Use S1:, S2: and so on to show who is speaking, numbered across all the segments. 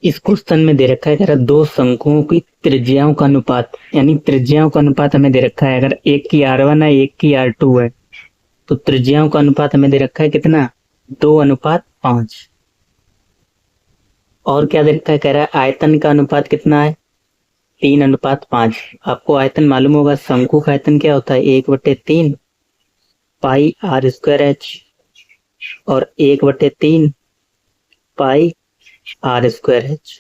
S1: इस क्वेश्चन में दे रखा है अगर दो शंकुओं की त्रिज्याओं का अनुपात, यानी त्रिज्याओं का अनुपात हमें दे रखा है। अगर एक की R1 है, एक की R2 है, तो त्रिज्याओं का अनुपात हमें दे रखा है कितना? 2:5। और क्या दे रखा है? कह रहा है आयतन का अनुपात कितना है? 3:5। आपको आयतन मालूम होगा, शंकु का आयतन क्या होता है? 1/3 पाई R²H और 1/3 पाई R²H।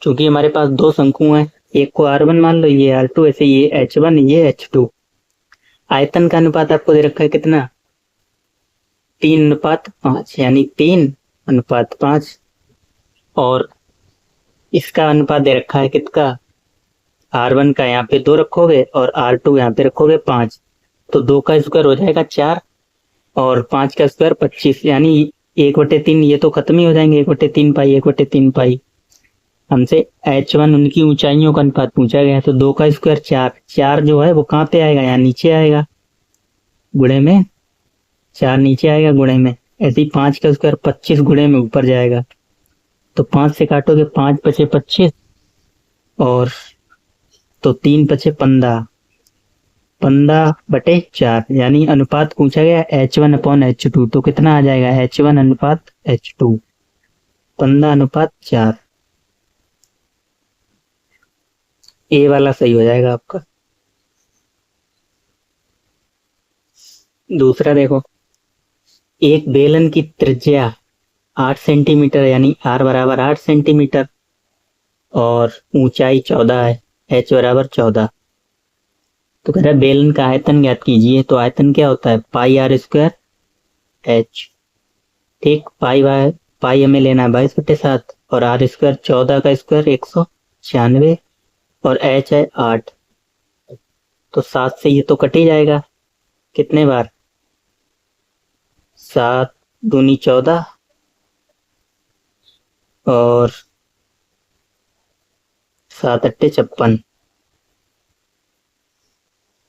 S1: चूंकि हमारे पास दो शंकु हैं, एक को R1 मान लो, ये R2, ऐसे ये H1, ये H2। आयतन का अनुपात आपको दे रखा है कितना? 3:5, यानी 3:5। और इसका अनुपात दे रखा है किसका? R1 का यहाँ पे 2 रखोगे और R2 यहाँ पे रखोगे 5, तो 2 का स्क्वायर हो जाएगा 4 और 5 का स्क्वायर 25, यानी 1/3। ये तो खत्म ही हो जाएंगे, 1/3 पाई, 1/3 पाई। हमसे H1 उनकी ऊंचाइयों का अनुपात पूछा गया है, तो 2 का स्क्वायर 4। 4 जो है वो कहाँ पे आएगा? यहाँ नीचे आएगा गुणे में, 4 नीचे आएगा गुणे में। ऐसे ही 5 का स्क्वायर 25 गुणे में ऊपर जाएगा। तो 5 से काटोगे 5 बचे 25 और तो 3 बचे 15, 15/4, यानी अनुपात पूछा गया H1/H2। तो कितना आ जाएगा? H1/H2 15:4। ए वाला सही हो जाएगा आपका। दूसरा देखो, एक बेलन की त्रिज्या 8 सेंटीमीटर, यानी R बराबर 8 सेंटीमीटर और ऊंचाई 14 है, H बराबर 14। तो कह रहा है बेलन का आयतन ज्ञात कीजिए। तो आयतन क्या होता है? पाई R² H। ठीक, पाई हमें लेना है 22/7 और R², 14 का स्क्वायर 196 और H है 8। तो 7 से ये तो कट ही जाएगा। कितने बार? 7 दूनी 14 और 7 अट्टे 56।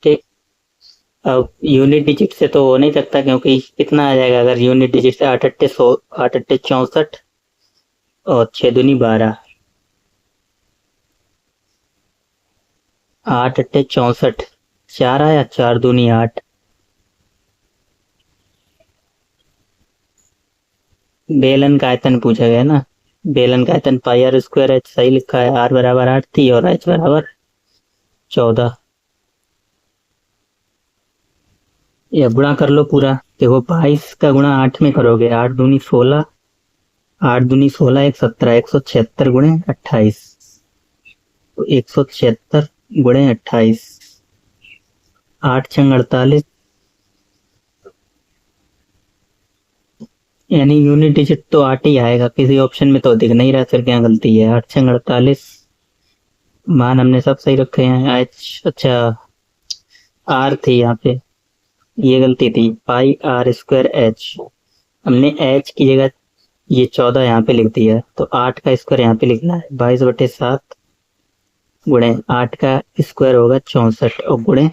S1: ठीक, अब यूनिट डिजिट से तो हो नहीं सकता, क्योंकि कितना आ जाएगा अगर यूनिट डिजिट से? 8 अट्टे 100, 8 अट्टे 64 और 6 दूनी 12, 8 अट्टे 64, 4 आया, 4 दूनी 8। बेलन का आयतन पूछा गया ना, बेलन का आयतन पाई R² H सही लिखा है। R बराबर 8 थी और H बराबर 14। ये गुणा कर लो पूरा। देखो 22 का गुणा 8 में करोगे, 8 दूनी 16, 8 दूनी 16, 1 17, 176 गुणे 28। तो 176 गुणे 28, 8 छंग 48, यानी यूनिट डिजिट तो 8 ही आएगा। किसी ऑप्शन में तो दिख नहीं रहा, फिर क्या गलती है? 8 छंग 48, मान हमने सब सही रखे हैं। H, अच्छा R थी यहाँ पे, ये गलती थी। पाई R² H, हमने H की जगह ये 14 यहाँ पे लिख दिया, तो 8 का स्क्वायर यहाँ पे लिखना है। 22/7 गुणे 8 का स्क्वायर होगा 64 और गुणे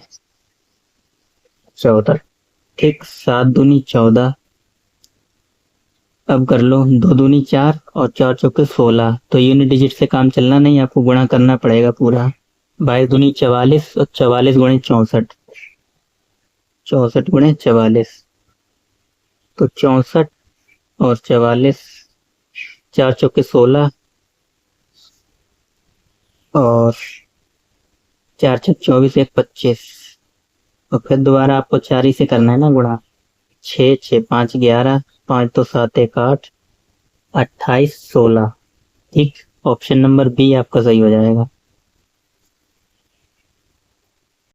S1: 14। ठीक, 7 दूनी 14। अब कर लो 2 दूनी 4 और 4 चौके 16। तो यूनिट डिजिट से काम चलना नहीं, आपको गुणा करना पड़ेगा पूरा। 22 दूनी 44 और 44 गुणे 64, 64 गुणे 44। तो 64 और 44, 4 चौके 16 और 4 छक 24, 1 25। और फिर दोबारा आपको 4 ही से करना है ना गुणा। 6 6 5 11, 5 2 7 1 8, 28 16। ठीक, ऑप्शन नंबर बी आपका सही हो जाएगा।